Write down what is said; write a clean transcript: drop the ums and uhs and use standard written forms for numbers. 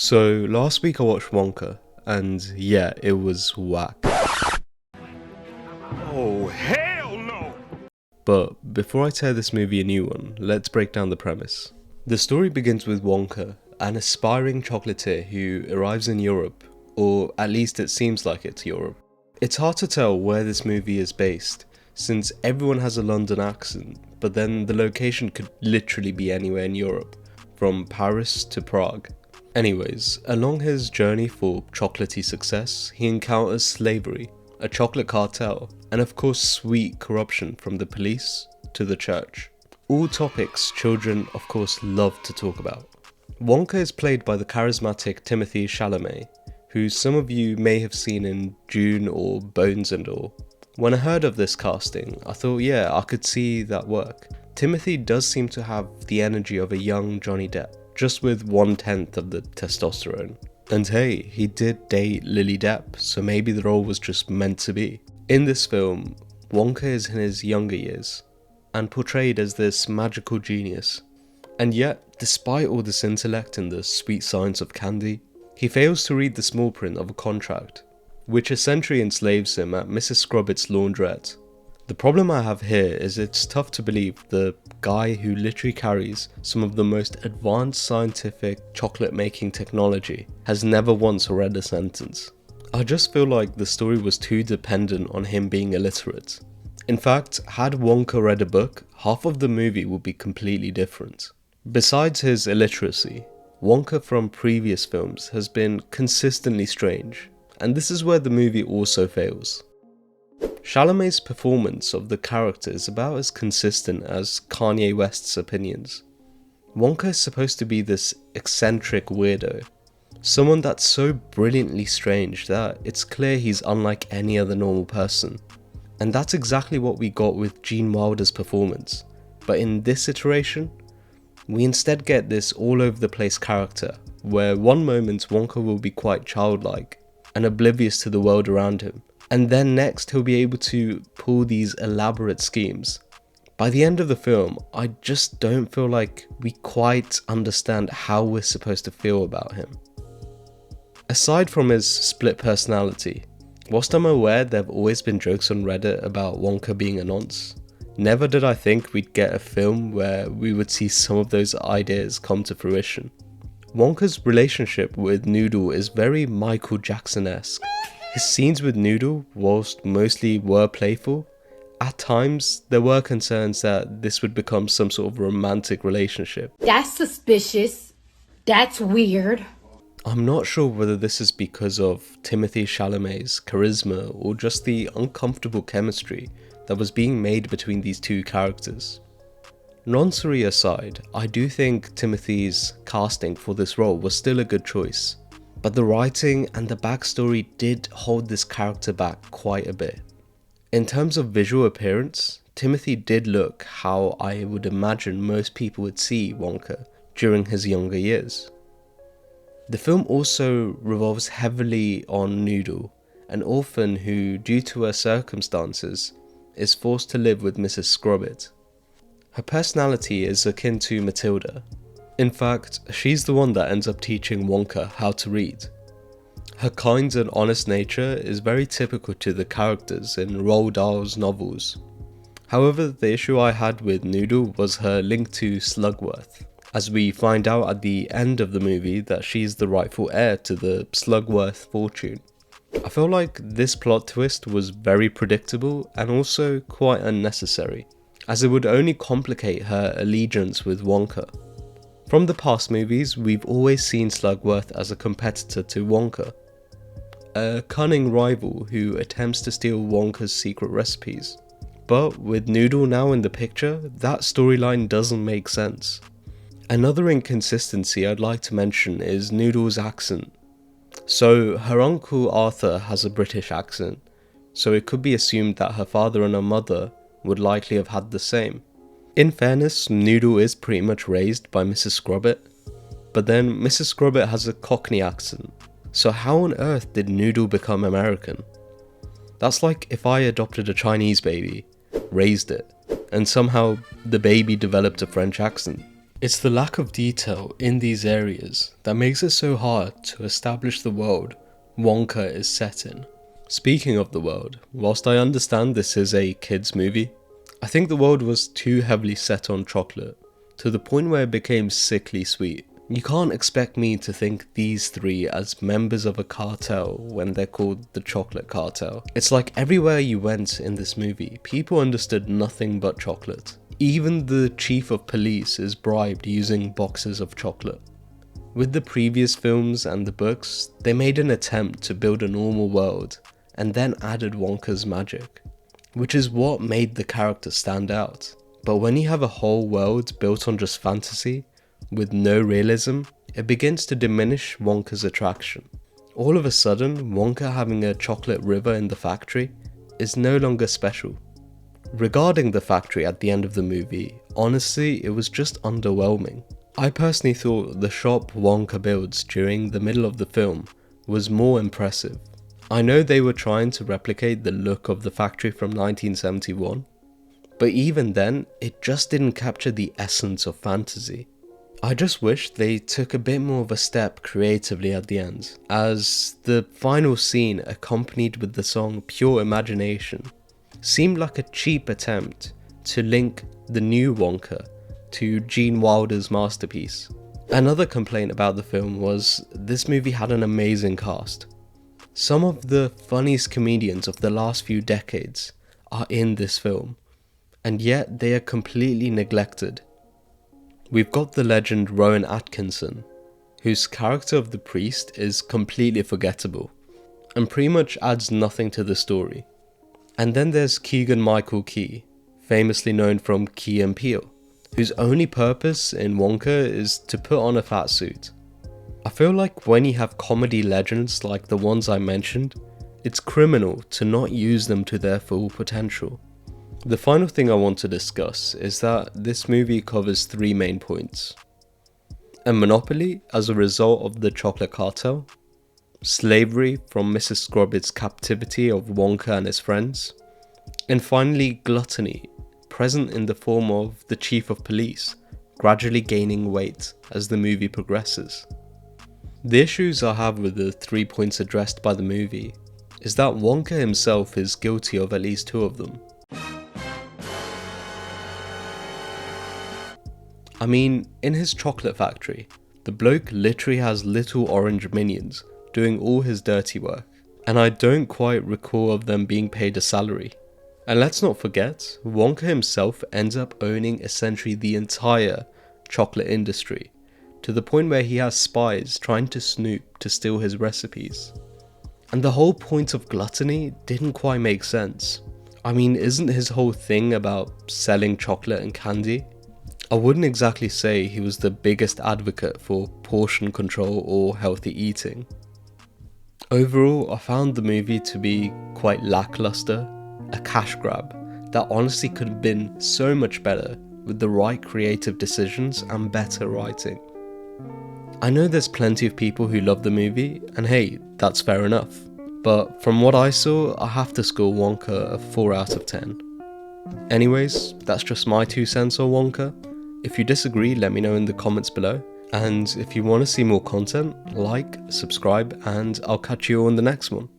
So last week I watched Wonka, and yeah, it was whack. Oh, hell no! But before I tear this movie a new one, let's break down the premise. The story begins with Wonka, an aspiring chocolatier who arrives in Europe, or at least it seems like it's Europe. It's hard to tell where this movie is based, since everyone has a London accent, but then the location could literally be anywhere in Europe, from Paris to Prague. Anyways, along his journey for chocolatey success, he encounters slavery, a chocolate cartel, and of course sweet corruption from the police to the church. All topics children of course love to talk about. Wonka is played by the charismatic Timothée Chalamet, who some of you may have seen in Dune or Bones and all. When I heard of this casting, I thought yeah, I could see that work. Timothy does seem to have the energy of a young Johnny Depp, just with 1/10 of the testosterone. And hey, he did date Lily Depp, so maybe the role was just meant to be. In this film, Wonka is in his younger years, and portrayed as this magical genius. And yet, despite all this intellect and the sweet science of candy, he fails to read the small print of a contract, which essentially enslaves him at Mrs. Scrobbitt's laundrette. The problem I have here is it's tough to believe the guy who literally carries some of the most advanced scientific chocolate making technology has never once read a sentence. I just feel like the story was too dependent on him being illiterate. In fact, had Wonka read a book, half of the movie would be completely different. Besides his illiteracy, Wonka from previous films has been consistently strange, and this is where the movie also fails. Chalamet's performance of the character is about as consistent as Kanye West's opinions. Wonka is supposed to be this eccentric weirdo, someone that's so brilliantly strange that it's clear he's unlike any other normal person. And that's exactly what we got with Gene Wilder's performance, but in this iteration, we instead get this all over the place character, where one moment Wonka will be quite childlike and oblivious to the world around him, and then next he'll be able to pull these elaborate schemes. By the end of the film, I just don't feel like we quite understand how we're supposed to feel about him. Aside from his split personality, whilst I'm aware there have always been jokes on Reddit about Wonka being a nonce, never did I think we'd get a film where we would see some of those ideas come to fruition. Wonka's relationship with Noodle is very Michael Jackson-esque. His scenes with Noodle, whilst mostly were playful, at times there were concerns that this would become some sort of romantic relationship. That's suspicious. That's weird. I'm not sure whether this is because of Timothée Chalamet's charisma or just the uncomfortable chemistry that was being made between these two characters. Noncery aside, I do think Timothy's casting for this role was still a good choice, but the writing and the backstory did hold this character back quite a bit. In terms of visual appearance, Timothy did look how I would imagine most people would see Wonka during his younger years. The film also revolves heavily on Noodle, an orphan who, due to her circumstances, is forced to live with Mrs. Scrobbitt. Her personality is akin to Matilda. In fact, she's the one that ends up teaching Wonka how to read. Her kind and honest nature is very typical to the characters in Roald Dahl's novels. However, the issue I had with Noodle was her link to Slugworth, as we find out at the end of the movie that she's the rightful heir to the Slugworth fortune. I feel like this plot twist was very predictable and also quite unnecessary, as it would only complicate her allegiance with Wonka. From the past movies, we've always seen Slugworth as a competitor to Wonka, a cunning rival who attempts to steal Wonka's secret recipes. But with Noodle now in the picture, that storyline doesn't make sense. Another inconsistency I'd like to mention is Noodle's accent. So her uncle Arthur has a British accent, so it could be assumed that her father and her mother would likely have had the same. In fairness, Noodle is pretty much raised by Mrs. Scrobbitt, but then Mrs. Scrobbitt has a Cockney accent, so how on earth did Noodle become American? That's like if I adopted a Chinese baby, raised it, and somehow the baby developed a French accent. It's the lack of detail in these areas that makes it so hard to establish the world Wonka is set in. Speaking of the world, whilst I understand this is a kids movie, I think the world was too heavily set on chocolate, to the point where it became sickly sweet. You can't expect me to think these three as members of a cartel when they're called the Chocolate Cartel. It's like everywhere you went in this movie, people understood nothing but chocolate. Even the chief of police is bribed using boxes of chocolate. With the previous films and the books, they made an attempt to build a normal world and then added Wonka's magic, which is what made the character stand out. But when you have a whole world built on just fantasy, with no realism, it begins to diminish Wonka's attraction. All of a sudden, Wonka having a chocolate river in the factory is no longer special. Regarding the factory at the end of the movie, honestly, it was just underwhelming. I personally thought the shop Wonka builds during the middle of the film was more impressive. I know they were trying to replicate the look of the factory from 1971, but even then, it just didn't capture the essence of fantasy. I just wish they took a bit more of a step creatively at the end, as the final scene accompanied with the song Pure Imagination seemed like a cheap attempt to link the new Wonka to Gene Wilder's masterpiece. Another complaint about the film was this movie had an amazing cast. Some of the funniest comedians of the last few decades are in this film, and yet they are completely neglected. We've got the legend Rowan Atkinson, whose character of the priest is completely forgettable, and pretty much adds nothing to the story. And then there's Keegan-Michael Key, famously known from Key and Peele, whose only purpose in Wonka is to put on a fat suit. I feel like when you have comedy legends like the ones I mentioned, it's criminal to not use them to their full potential. The final thing I want to discuss is that this movie covers three main points: a monopoly as a result of the chocolate cartel, slavery from Mrs. Scrobbitt's captivity of Wonka and his friends, and finally gluttony, present in the form of the chief of police gradually gaining weight as the movie progresses. The issues I have with the 3 points addressed by the movie is that Wonka himself is guilty of at least 2 of them. I mean, in his chocolate factory, the bloke literally has little orange minions doing all his dirty work, and I don't quite recall of them being paid a salary. And let's not forget, Wonka himself ends up owning essentially the entire chocolate industry, to the point where he has spies trying to snoop to steal his recipes. And the whole point of gluttony didn't quite make sense. I mean, isn't his whole thing about selling chocolate and candy? I wouldn't exactly say he was the biggest advocate for portion control or healthy eating. Overall, I found the movie to be quite lackluster, a cash grab that honestly could have been so much better with the right creative decisions and better writing. I know there's plenty of people who love the movie, and hey, that's fair enough, but from what I saw, I have to score Wonka a 4 out of 10. Anyways, that's just my 2 cents on Wonka. If you disagree, let me know in the comments below, and if you want to see more content, like, subscribe, and I'll catch you on the next one.